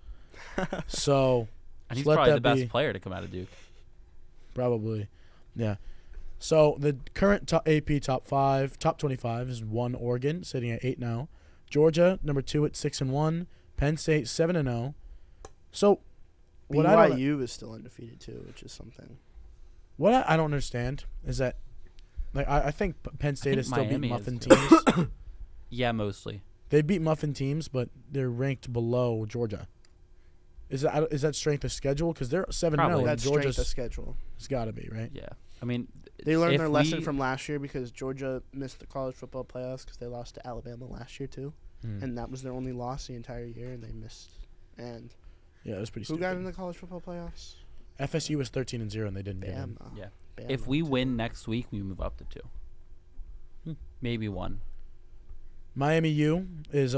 So, and he's let probably that the best be. player to come out of Duke. Probably, yeah. So the current AP top 25 is 1 Oregon, sitting at 8 now. Georgia, number 2 at 6-1. Penn State 7-0. So what I don't BYU is still undefeated too, which is something. I don't understand is that like I think Penn State has still beat Miami muffin is too. teams. Yeah, mostly. They beat muffin teams, but they're ranked below Georgia. Is that strength of schedule? Because they're 7-0. Probably. And That's strength Georgia's of schedule. it's got to be right. Yeah. I mean, They learned if their lesson we- from last year because Georgia missed the college football playoffs because they lost to Alabama last year too, and that was their only loss the entire year, and they missed. And Yeah, it was pretty who stupid. got in the college football playoffs? FSU was 13-0 and they didn't get in. Bama. Yeah. Bama if we too. win next week, we move up to 2. Maybe 1. Miami U is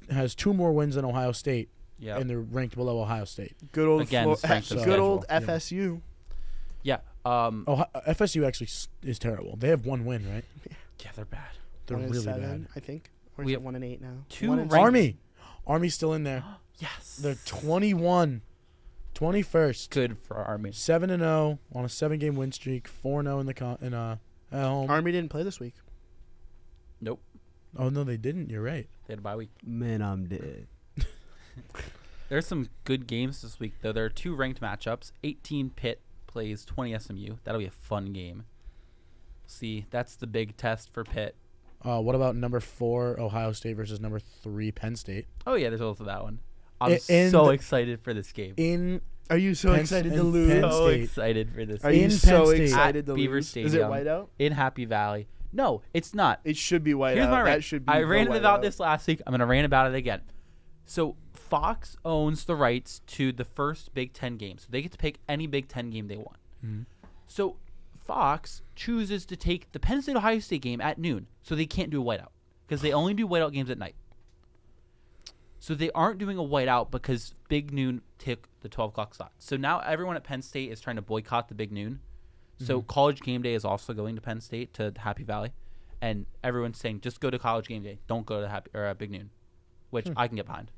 has 2 more wins than Ohio State, Yeah. and they're ranked below Ohio State. good old Again, strength of good schedule. old Yeah. FSU. Yeah. FSU actually is terrible. They have 1 win, right? Yeah, they're bad. They're 1-7, really bad. I think. Or We is have it 1-8 now? 2 1-7. ranked- Army's still in there. Yes. They're 21st, good for Army. 7-0 on a 7-game win streak, 4-0 at home. Army didn't play this week. Nope. Oh no, they didn't. You're right. They had a bye week. Man, I'm dead. There's some good games this week, though. There are 2 ranked matchups. 18 Pitt plays 20 SMU. That'll be a fun game. See, that's the big test for Pitt. What about number 4 Ohio State versus number 3 Penn State? Oh, yeah, there's also that one. I'm And so excited for this game. In Are you so Penn- excited to and lose? Penn So State. excited for this Are game. you in so Penn State. excited At to Beaver lose? Is it Stadium. whiteout? In Happy Valley. No, it's not. It should be whiteout. Here's my That rant. should be I the ranted about whiteout. this last week. I'm going to rant about it again. So Fox owns the rights to the first Big Ten game. So they get to pick any Big Ten game they want. Mhm. So Fox chooses to take the Penn State-Ohio State game at noon. So they can't do a whiteout. Because they only do whiteout games at night. So they aren't doing a whiteout because Big Noon took the 12 o'clock slot. So now everyone at Penn State is trying to boycott the Big Noon. So College Game Day is also going to Penn State, to Happy Valley. And everyone's saying, just go to College Game Day. Don't go to Big Noon, which I can get behind.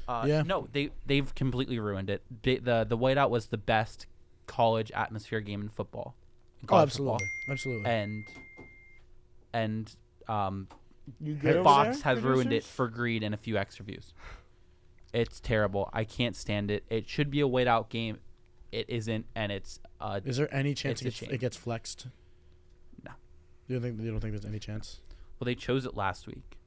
Yeah. No, they've completely ruined it. The whiteout was the best college atmosphere game in football. In Oh, college absolutely, football. absolutely. And You good over Fox there, has ruined it producers? for greed and a few extra views. It's terrible. I can't stand it. It should be a whiteout game. It isn't, and it's Is there any chance it's a shame. it gets flexed? No. You don't think there's any chance? well, they chose it last week,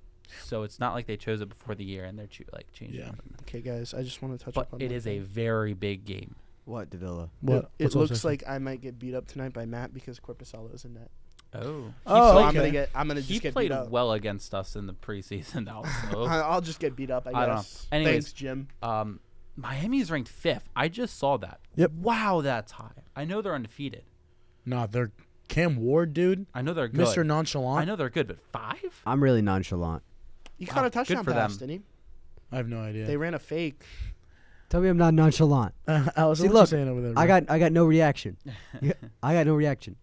so it's not like they chose it before the year and they're changing Yeah. it. Okay, guys, I just want to touch But up on it one is a thing. very big game. What, Davila? What? It what's looks obsession? like I might get beat up tonight by Matt because Corpusalo's in net. Oh, Oh, So okay. I'm gonna he just get played beat up. well against us in the preseason, though. So I'll just get beat up, I guess. I don't know. Anyways, Thanks, Jim. Miami's ranked 5th. I just saw that. Yep. Wow, that's high. I know they're undefeated. Nah, they're Cam Ward, dude. I know they're good. Mr. Nonchalant. I know they're good, but 5? I'm really nonchalant. He Wow, caught a good touchdown for pass, them. didn't I have no idea. he? They ran a fake. Tell me I'm not nonchalant. Alice, See, what look, you saying over there? I bro? got no reaction. I got no reaction.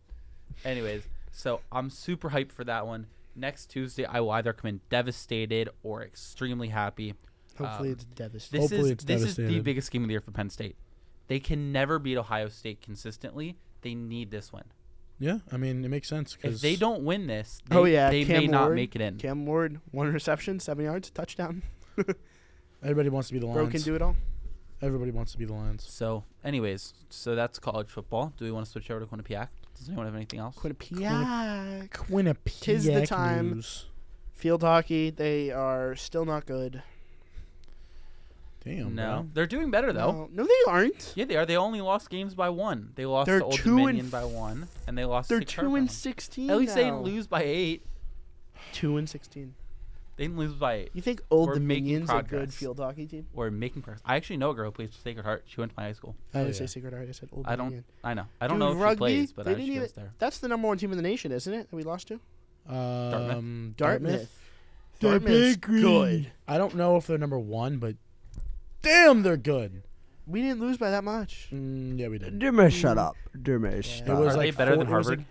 Anyways, so I'm super hyped for that one. Next Tuesday, I will either come in devastated or extremely happy. Hopefully Um, it's devastating. Hopefully it's This is the devastated. biggest game of the year for Penn State. They can never beat Ohio State consistently. They need this win. Yeah, I mean it makes sense. If they don't win this, they, Oh, yeah, they Cam may not Ward. make it in. Cam Ward, 1 reception, 7 yards, touchdown. everybody wants to be the Lions. Bro can do it all. Everybody wants to be the Lions. So, anyways, so that's college football. Do we want to switch over to Quinnipiac? Does anyone have anything else? Quinnipiac. Quinnipiac Tis the time. news. Field hockey, they are still not good. Damn, No, bro. they're doing better though. No, they aren't. Yeah, they are. They only lost games by 1. They lost They're to Old 2 and Dominion by 1, and they lost. They're to 2 and 16. At least they now. didn't lose by 8. 2 and 16. They didn't lose by 8. You think Old We're making Dominion's a good progress. field hockey team? Or making progress. I actually know a girl who plays for Sacred Heart. She went to my high school. I didn't yeah. say Sacred Heart. I said Old I don't. Dominion. I know. I don't Dude, know if rugby, she plays, but they I didn't she even- goes there. That's the number 1 team in the nation, isn't it? That we lost to? Dartmouth. Dartmouth's good. I don't know if they're number 1, but damn, they're good. We didn't lose by that much. Yeah, we did. Dimmer, shut up. Dimmer, Yeah. stop. It was Are they like better than it was Harvard? like-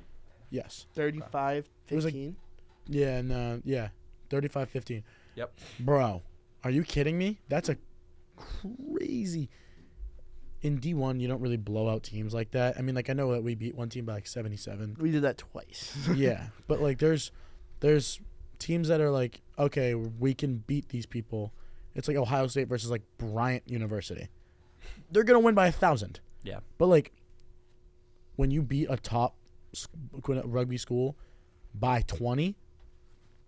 yes. 35, It was like- 15. Yeah, and yeah, 35-15. Yep. Bro, are you kidding me? That's a crazy. In D1, you don't really blow out teams like that. I mean, like I know that we beat one team by like 77. We did that twice. Yeah, but like there's teams that are like, okay, we can beat these people. It's like Ohio State versus like Bryant University. They're gonna win by 1,000. Yeah. But like, when you beat a top rugby school by 20,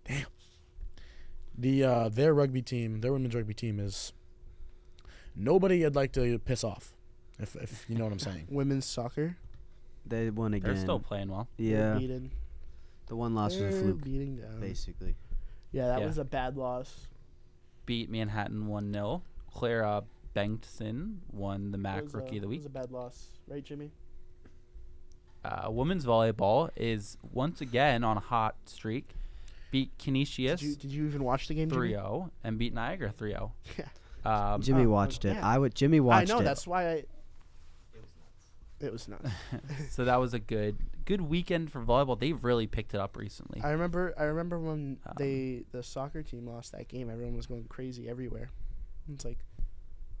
damn. Their rugby team, their women's rugby team is nobody I'd like to piss off, if you know what I'm saying. Women's soccer. They won again. They're still playing well. Yeah. Beaten. The one loss was a They're fluke, beating down. basically. Yeah, that Yeah. was a bad loss. Beat Manhattan 1-0. Clara Bengtson won the MAC Rookie of the It Week. was a bad loss, right, Jimmy? Women's volleyball is once again on a hot streak. Beat Canisius Did you even watch the game, Jimmy? 3-0 and beat Niagara 3-0. Yeah. Jimmy Oh, watched it. yeah. Jimmy watched it. I know. That's why It was nuts. So that was a good weekend for volleyball. They've really picked it up recently. I remember when the soccer team lost that game. Everyone was going crazy everywhere. It's like,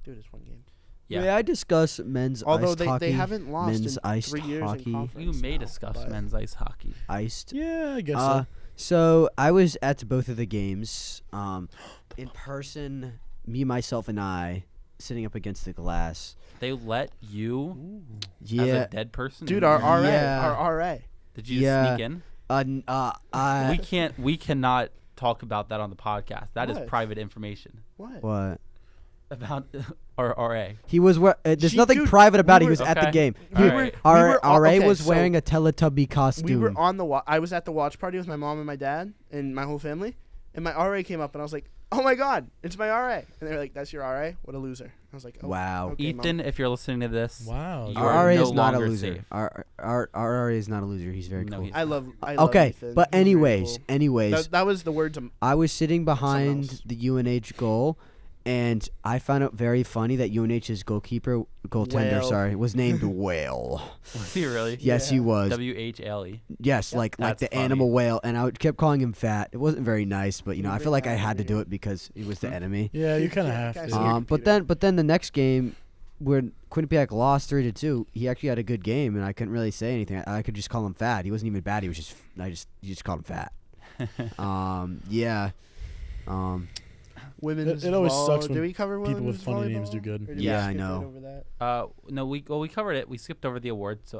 dude, it's one game. Yeah. May I discuss men's Although iced hockey? they haven't lost men's in iced 3 years hockey. in conference. You may now, discuss but men's ice hockey. Iced. Yeah, I guess So I was at both of the games, in person. Me, myself, and I sitting up against the glass. They let you, as Yeah. a dead person, Dude, in our your- RA, Yeah. our RA. Did you Yeah. sneak in? We cannot talk about that on the podcast. That is What? private information What? What? about our RA. He was. There's She- nothing dude, private about it. we He was were- at the Okay. game. All We right. were- Our okay, was so wearing a Teletubby costume. We were on the. I was at the watch party with my mom and my dad and my whole family, and my RA came up, and I was like, "Oh my God, it's my RA!" And they were like, "That's your RA? What a loser!" I was like, oh, Wow. okay, Mom." Ethan, if you're listening to this, Wow. you Our are RA no is not a longer loser. safe. Our RA is not a loser. He's very No, cool. he's I love Okay, Ethan. but He's very anyways, cool. That was the words of I was sitting else. behind the UNH goal, and I found it very funny that UNH's goaltender, Whale. was named Whale. Was he really? Yes, he Yeah. was. WHLE. Yes, Yep. like That's the funny. animal whale, and I kept calling him fat. It wasn't very nice, but I feel like I had to do Yeah. it because he was the enemy. Yeah, you kind of have Guys, to. you're But computer. then the next game, when Quinnipiac lost 3-2, he actually had a good game, and I couldn't really say anything. I could just call him fat. He wasn't even bad. He was just you just called him fat. Yeah. women's. It always sucks Did when we cover people with women's funny names volleyball? do good. Or did we Yeah, I skip right know. over that? No, we covered it. We skipped over the award. So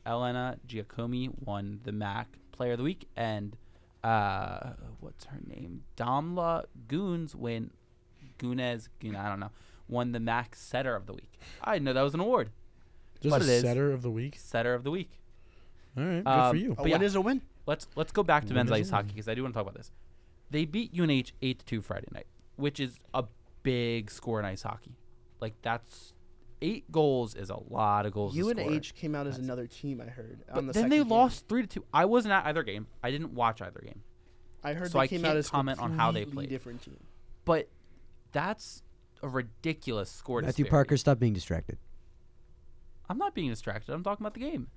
Elena Giacomi won the MAC Player of the Week, and what's her name? Damla Goons I don't know, won the MAC Setter of the Week. I didn't know that was an award. Just But a it is. setter of the week. Setter of the Week. All right, good Um, for you. A But win yeah. is a win. Let's go back to men's Women's ice hockey because I do want to talk about this. They beat UNH 8-2 Friday night, which is a big score in ice hockey. Like that's 8 goals is a lot of goals. to score. UNH came out as That's- another team. I heard. But on the then second they game. lost 3-2. I wasn't at either game. I didn't watch either game. I heard so they I came can't out as comment on how they completely played. different team. But that's a ridiculous score. Matthew disparity. Parker, stop being distracted. I'm not being distracted. I'm talking about the game.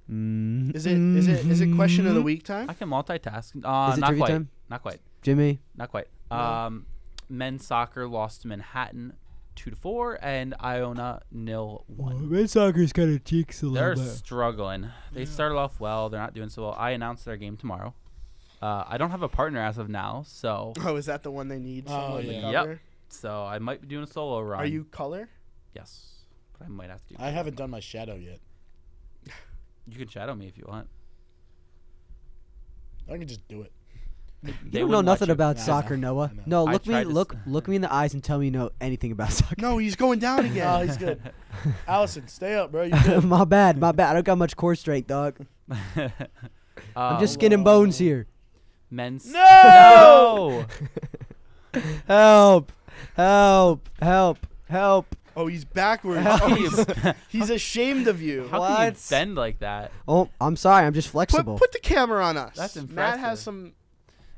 Is it question of the week time? I can multitask. Is it Not trivia quite. time? Not quite. Jimmy? Not quite. No. Men's soccer lost to Manhattan 2-4 and Iona 0-1. men's soccer's kind of cheeks a They're struggling. They started off well. They're not doing so well. I announced their game tomorrow. I don't have a partner as of now, so Oh, is that the one they need? Someone to yeah. cover? Yep. I might be doing a solo run. Are you color? Yes. But I might have to do I haven't done my shadow yet. You can shadow me if you want. I can just do it. You They don't know wouldn't let nothing you. about Yeah, I soccer, know. Noah. I know. No, I look me, tried to look me in the eyes and tell me you know anything about soccer. No, he's going down Oh, again. he's good. Allison, stay up, bro. You good? my bad. I don't got much core strength, dog. I'm just skin and Hello. bones here. men's. No! Help! Help! Help! Help! Oh, he's backwards. How can you- He's ashamed of you. How can you What? bend like that? Oh, I'm sorry. I'm just flexible. Put the camera on us. That's Matt impressive. has some.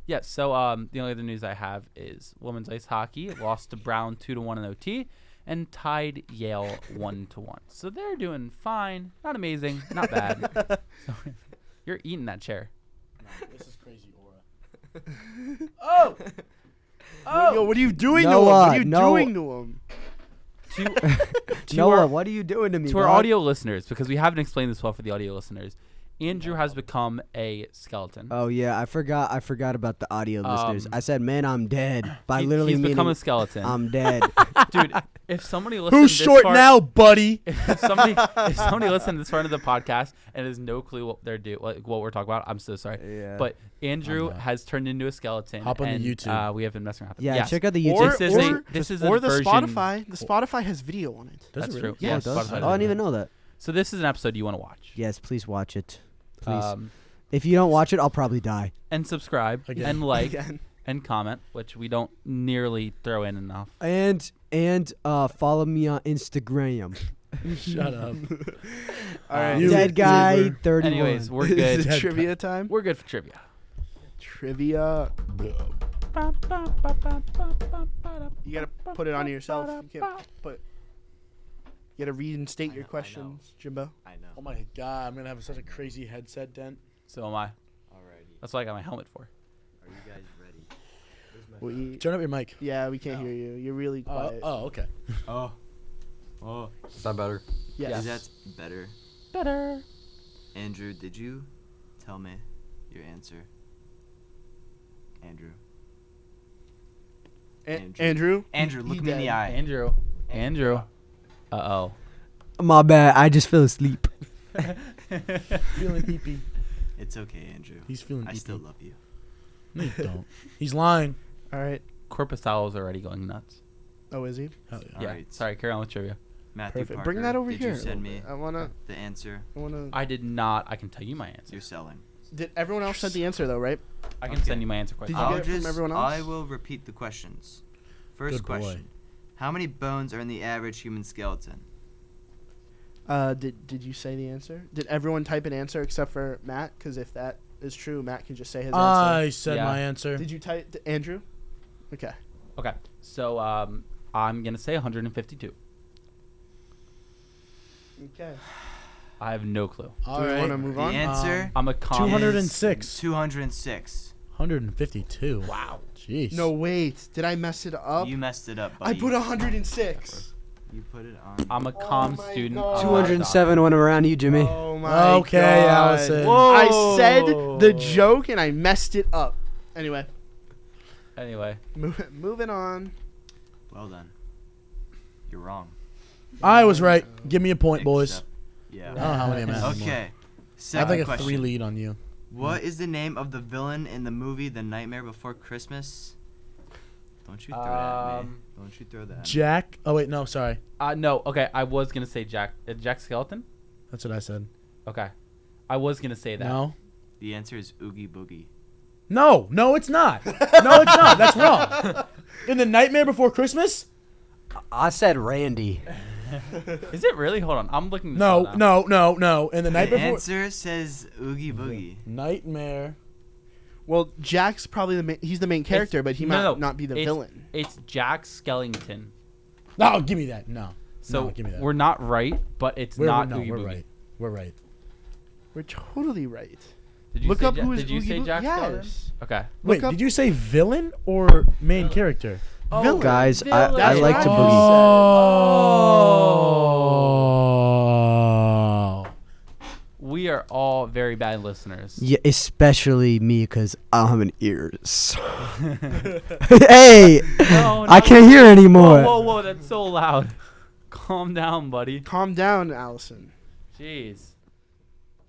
Yeah. So the only other news I have is women's ice hockey lost to Brown 2-1 in OT, and tied Yale 1-1. So they're doing fine. Not amazing. Not bad. So, you're eating that chair. This is crazy aura. Oh! Yo, what are you doing to him? Noah, What are you Noah. doing to him? To Noah, our- what are you doing to me? To our dog? audio listeners, because we haven't explained this well for the audio listeners, Andrew has become a skeleton. Oh yeah, I forgot about the audio listeners. Um, I said, man, I'm dead. By He- literally he's become meaning a skeleton. I'm dead. Dude, if somebody listens Who's this short far, now, buddy? if somebody listens this far into the podcast and has no clue what they're what we're talking about, I'm so sorry. Yeah. But Andrew I'm not. has turned into a skeleton. Hop on the and, YouTube. We have been messing around with it. Yeah, Yes. check out the Or- YouTube. This is or a the version- Spotify. The Spotify has video on it. Does That's it true. really? Yeah, Yeah, it does. Spotify Oh, does I didn't it. even know that. So this is an episode you want to watch. Yes, please watch it. Please. Um, If you don't watch it, I'll probably die. and subscribe Again. and like Again. and comment, which we don't nearly throw in enough. And follow me on Instagram. Shut up. All right. You Dead guy Uber. 31. Anyways, we're Is it good. Dead trivia time? We're good for trivia. Trivia. You gotta put it on yourself. You can't put. You gotta read and state I your know. questions, Jimbo. I know. Oh my god, I'm gonna have such a crazy headset dent. So am I. Alrighty. That's what I got my helmet for. Are you guys ready? We. Turn up your mic. Yeah, we can't hear you. You're really quiet. Okay. Oh. Is that better? Yes. Is that better? Better. Andrew, did you tell me your answer? Andrew. Andrew. Andrew, He look me in the dead. eye. Andrew. Uh-oh. My bad. I just fell asleep. Feeling eepy. It's okay, Andrew. He's feeling I eepy. still love you. No, you don't. He's lying. All right. Corpusalo's already going nuts. Oh, is he? Hell yeah. Yeah. Alright. Sorry, carry on with trivia. Matthew Perfect. Parker, Bring that over did here. you send me I wanna. the answer I wanna. I did not. I can tell you my answer. you're selling? Did everyone else send the answer though? Right. I can Okay. send you my answer question. Did you get it from everyone else? I will repeat the questions. First Good boy. question. How many bones are in the average human skeleton? Did you say the answer? Did everyone type an answer except for Matt? Because if that is true, Matt can just say his I answer. said Yeah. my answer. Did you type Andrew? Okay. Okay. So I'm gonna say 152. Okay. I have no clue. All Do we right. want to move The on? answer I'm a common. 206. 206. 152. Wow. Jeez. No, wait. Did I mess it up? You messed it up, I buddy. put 106. You put it on. I'm a calm my student. God. I'm not a 207 when I'm around you, Jimmy. Oh my Okay, God. Allison. I said the joke and I messed it up. Anyway, doctor. Anyway. moving on. Well done. You're wrong. I was right. Give me a point, boys. Except- Yeah. I don't know how many I'm at anymore. Okay. I have Second like a question. 3 lead on you. What is the name of the villain in the movie The Nightmare Before Christmas? Don't you throw that at me. Don't you throw that at me. Jack. Oh wait, no, sorry. No. Okay. I was gonna say Jack. Jack Skeleton. That's what I said. Okay. I was gonna say that. No. The answer is Oogie Boogie. No, it's not. No, it's not. That's wrong. In the Nightmare Before Christmas? I said Randy. Is it really? Hold on. I'm looking. This up No, now. no. In the Night The Before answer says Oogie Boogie. Nightmare. Well, Jack's probably he's the main character, but he might no, not be the it's- villain. It's Jack Skellington. No, give me that. No. So No, give me that. we're not right, but it's We're, not no, Oogie we're Boogie. right. We're right. We're totally right. Did you Look say up Ja- who is Did you Oogie say Boogie. Jack Skellington? Yes. Okay. Wait, up- did you say villain or main character? Villain. Guys, I That's like what to I boogie. Oh. We We are all very bad listeners. Yeah, especially me because I don't have an ears. Hey, No, I can't hear anymore. Whoa, that's so loud. Calm down, buddy. Calm down, Allison. Jeez.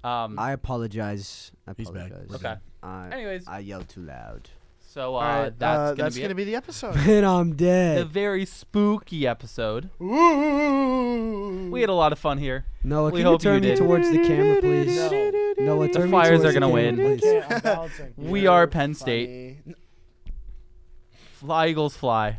I apologize. I He's back. apologize. We're Okay. I, Anyways, I yelled too loud. So All right, that's gonna be the episode. And I'm the dead. very spooky episode. Ooh. We had a lot of fun here. Noah, We can you hope you turn me did. towards the camera, please? No. Noah, turn me Flyers towards are gonna the win. camera, I please. can't. I'm balancing. We are Penn State. Funny. Fly Eagles fly.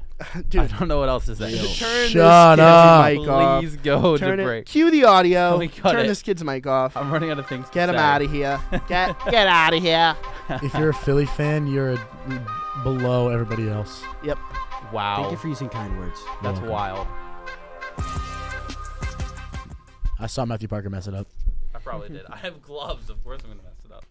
Dude, I don't know what else to say. turn Shut this up. kid's mic off. Please go Turn to it. break. Cue the audio. We got Turn it. this kid's mic off. I'm running out of things. Get to him say. out of here. Get out of here. If you're a Philly fan, you're below everybody else. Wow. Thank you for using kind words. That's welcome. wild. I saw Matthew Parker mess it up. I probably did. I have gloves. Of course I'm gonna mess it up.